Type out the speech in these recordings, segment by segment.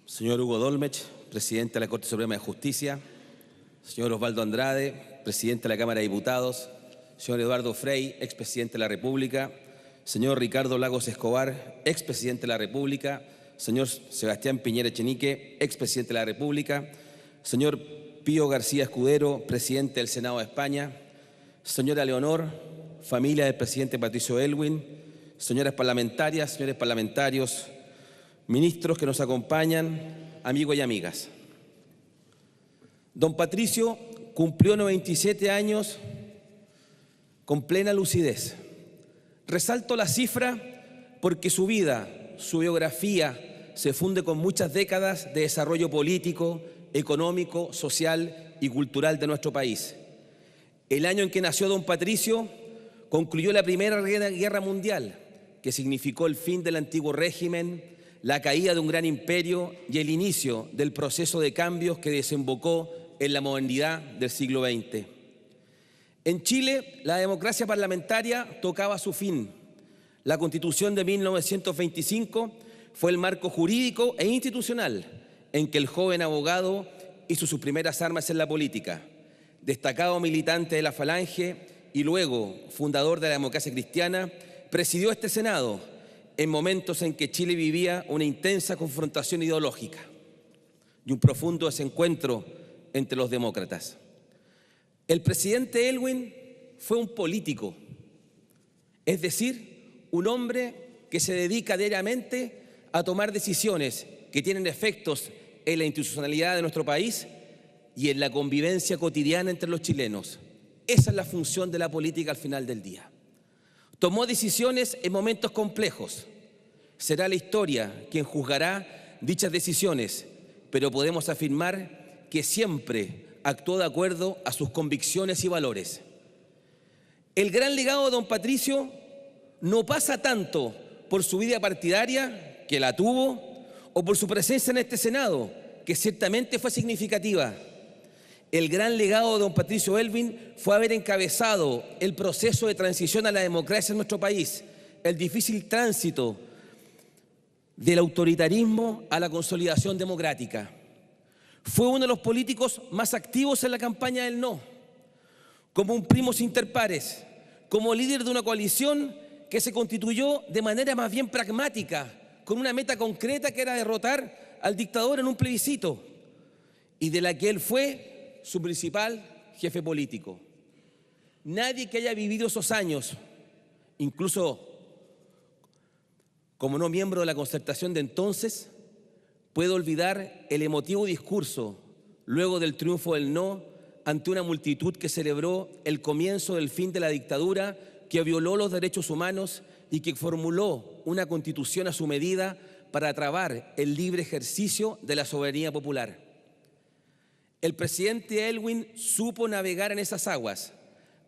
señor Hugo Dolmetsch, presidente de la Corte Suprema de Justicia, señor Osvaldo Andrade, presidente de la Cámara de Diputados, señor Eduardo Frei, expresidente de la República, señor Ricardo Lagos Escobar, expresidente de la República, señor Sebastián Piñera Echenique, expresidente de la República, señor Pío García Escudero, presidente del Senado de España, señora Leonor, familia del presidente Patricio Aylwin, señoras parlamentarias, señores parlamentarios, ministros que nos acompañan, amigos y amigas. Don Patricio cumplió 97 años con plena lucidez. Resalto la cifra porque su vida, su biografía, se funde con muchas décadas de desarrollo político, económico, social y cultural de nuestro país. El año en que nació don Patricio concluyó la Primera Guerra Mundial, que significó el fin del antiguo régimen, la caída de un gran imperio y el inicio del proceso de cambios que desembocó en la modernidad del siglo XX. En Chile, la democracia parlamentaria tocaba su fin. La Constitución de 1925 fue el marco jurídico e institucional en que el joven abogado hizo sus primeras armas en la política. Destacado militante de la Falange y luego fundador de la democracia cristiana, presidió este Senado en momentos en que Chile vivía una intensa confrontación ideológica y un profundo desencuentro entre los demócratas. El presidente Aylwin fue un político, es decir, un hombre que se dedica diariamente a tomar decisiones que tienen efectos en la institucionalidad de nuestro país y en la convivencia cotidiana entre los chilenos. Esa es la función de la política al final del día. Tomó decisiones en momentos complejos. Será la historia quien juzgará dichas decisiones, pero podemos afirmar que siempre actuó de acuerdo a sus convicciones y valores. El gran legado de don Patricio no pasa tanto por su vida partidaria, que la tuvo, o por su presencia en este Senado, que ciertamente fue significativa. El gran legado de don Patricio Aylwin fue haber encabezado el proceso de transición a la democracia en nuestro país, el difícil tránsito del autoritarismo a la consolidación democrática. Fue uno de los políticos más activos en la campaña del no, como un primus inter pares, como líder de una coalición que se constituyó de manera más bien pragmática, con una meta concreta que era derrotar al dictador en un plebiscito, y de la que él fue su principal jefe político. Nadie que haya vivido esos años, incluso como no miembro de la Concertación de entonces, puede olvidar el emotivo discurso luego del triunfo del no ante una multitud que celebró el comienzo del fin de la dictadura, que violó los derechos humanos y que formuló una constitución a su medida para trabar el libre ejercicio de la soberanía popular. El presidente Aylwin supo navegar en esas aguas.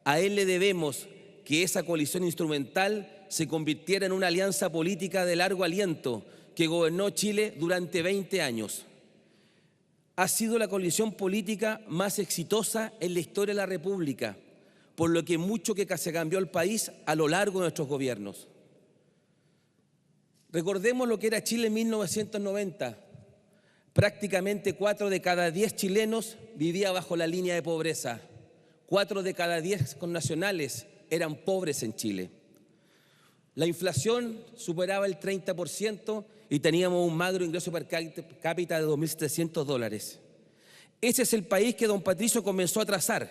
A él le debemos que esa coalición instrumental se convirtiera en una alianza política de largo aliento que gobernó Chile durante 20 años. Ha sido la coalición política más exitosa en la historia de la República, por lo que mucho que se cambió el país a lo largo de nuestros gobiernos. Recordemos lo que era Chile en 1990. Prácticamente 4 de cada 10 chilenos vivía bajo la línea de pobreza. 4 de cada 10 connacionales eran pobres en Chile. La inflación superaba el 30% y teníamos un magro ingreso per cápita de $2.700. Ese es el país que don Patricio comenzó a trazar.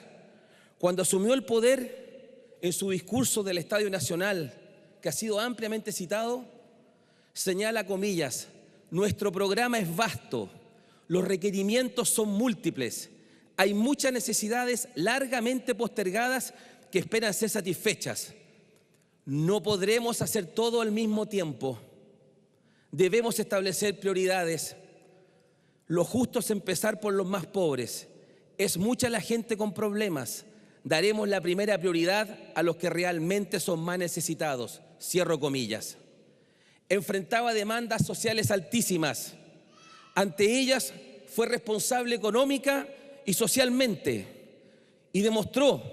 Cuando asumió el poder, en su discurso del Estadio Nacional, que ha sido ampliamente citado, señala, comillas, nuestro programa es vasto, los requerimientos son múltiples, hay muchas necesidades largamente postergadas que esperan ser satisfechas. No podremos hacer todo al mismo tiempo. Debemos establecer prioridades. Lo justo es empezar por los más pobres. Es mucha la gente con problemas. Daremos la primera prioridad a los que realmente son más necesitados. Cierro comillas. Enfrentaba demandas sociales altísimas. Ante ellas fue responsable económica y socialmente y demostró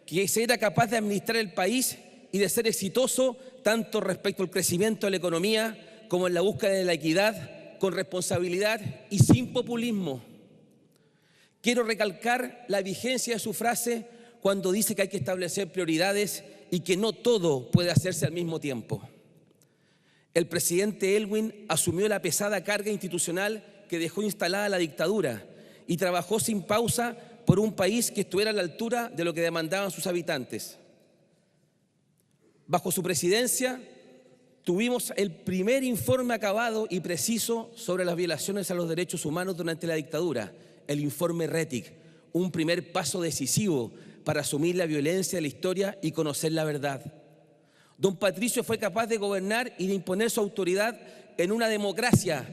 que se era capaz de administrar el país y de ser exitoso tanto respecto al crecimiento de la economía como en la búsqueda de la equidad con responsabilidad y sin populismo. Quiero recalcar la vigencia de su frase cuando dice que hay que establecer prioridades y que no todo puede hacerse al mismo tiempo. El presidente Elwin asumió la pesada carga institucional que dejó instalada la dictadura y trabajó sin pausa por un país que estuviera a la altura de lo que demandaban sus habitantes. Bajo su presidencia tuvimos el primer informe acabado y preciso sobre las violaciones a los derechos humanos durante la dictadura, el informe Rettig, un primer paso decisivo para asumir la violencia de la historia y conocer la verdad. Don Patricio fue capaz de gobernar y de imponer su autoridad en una democracia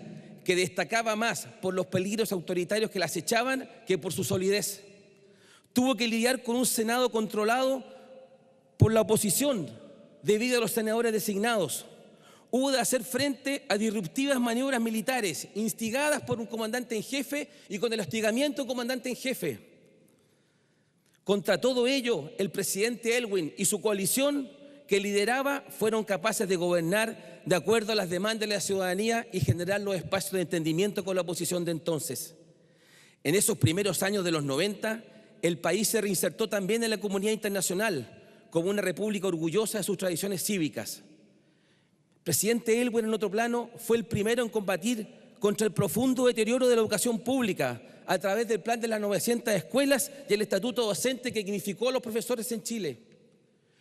que destacaba más por los peligros autoritarios que la acechaban que por su solidez. Tuvo que lidiar con un Senado controlado por la oposición debido a los senadores designados. Hubo de hacer frente a disruptivas maniobras militares instigadas por un comandante en jefe y con el hostigamiento de un comandante en jefe. Contra todo ello, el presidente Elwin y su coalición que lideraba fueron capaces de gobernar de acuerdo a las demandas de la ciudadanía y generar los espacios de entendimiento con la oposición de entonces. En esos primeros años de los 90, el país se reinsertó también en la comunidad internacional como una república orgullosa de sus tradiciones cívicas. El presidente Elwin, en otro plano, fue el primero en combatir contra el profundo deterioro de la educación pública a través del plan de las 900 escuelas y el estatuto docente que dignificó a los profesores en Chile.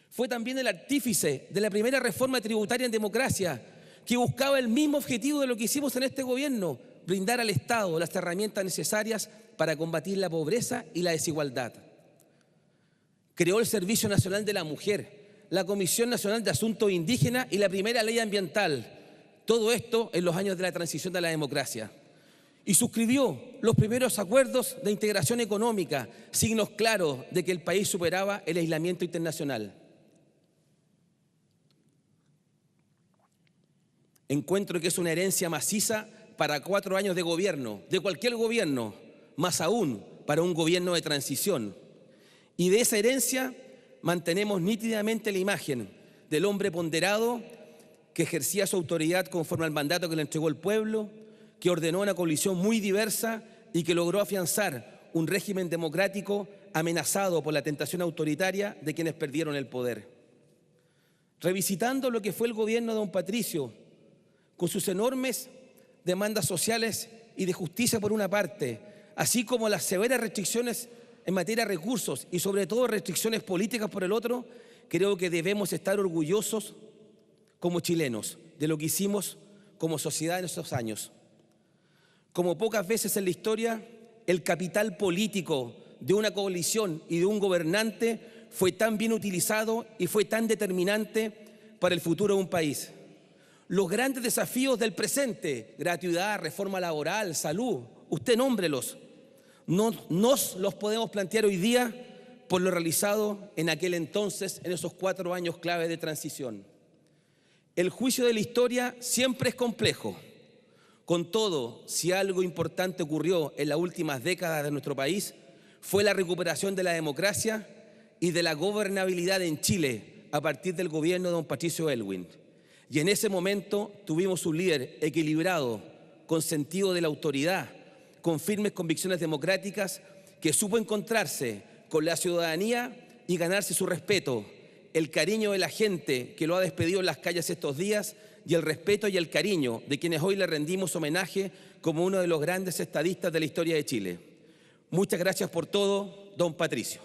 Fue también el artífice de la primera reforma tributaria en democracia, que buscaba el mismo objetivo de lo que hicimos en este gobierno, brindar al Estado las herramientas necesarias para combatir la pobreza y la desigualdad. Creó el Servicio Nacional de la Mujer, la Comisión Nacional de Asuntos Indígenas y la primera ley ambiental. Todo esto en los años de la transición de la democracia. Y suscribió los primeros acuerdos de integración económica, signos claros de que el país superaba el aislamiento internacional. Encuentro que es una herencia maciza para 4 años de gobierno, de cualquier gobierno, más aún para un gobierno de transición. Y de esa herencia mantenemos nítidamente la imagen del hombre ponderado que ejercía su autoridad conforme al mandato que le entregó el pueblo, que ordenó una coalición muy diversa y que logró afianzar un régimen democrático amenazado por la tentación autoritaria de quienes perdieron el poder. Revisitando lo que fue el gobierno de don Patricio, con sus enormes demandas sociales y de justicia por una parte, así como las severas restricciones en materia de recursos y sobre todo restricciones políticas por el otro, creo que debemos estar orgullosos como chilenos de lo que hicimos como sociedad en estos años. Como pocas veces en la historia, el capital político de una coalición y de un gobernante fue tan bien utilizado y fue tan determinante para el futuro de un país. Los grandes desafíos del presente, gratuidad, reforma laboral, salud, usted nómbrelos, no nos los podemos plantear hoy día por lo realizado en aquel entonces, en esos 4 años clave de transición. El juicio de la historia siempre es complejo. Con todo, si algo importante ocurrió en las últimas décadas de nuestro país, fue la recuperación de la democracia y de la gobernabilidad en Chile a partir del gobierno de don Patricio Elwin. Y en ese momento tuvimos un líder equilibrado, con sentido de la autoridad, con firmes convicciones democráticas, que supo encontrarse con la ciudadanía y ganarse su respeto, el cariño de la gente que lo ha despedido en las calles estos días y el respeto y el cariño de quienes hoy le rendimos homenaje como uno de los grandes estadistas de la historia de Chile. Muchas gracias por todo, don Patricio.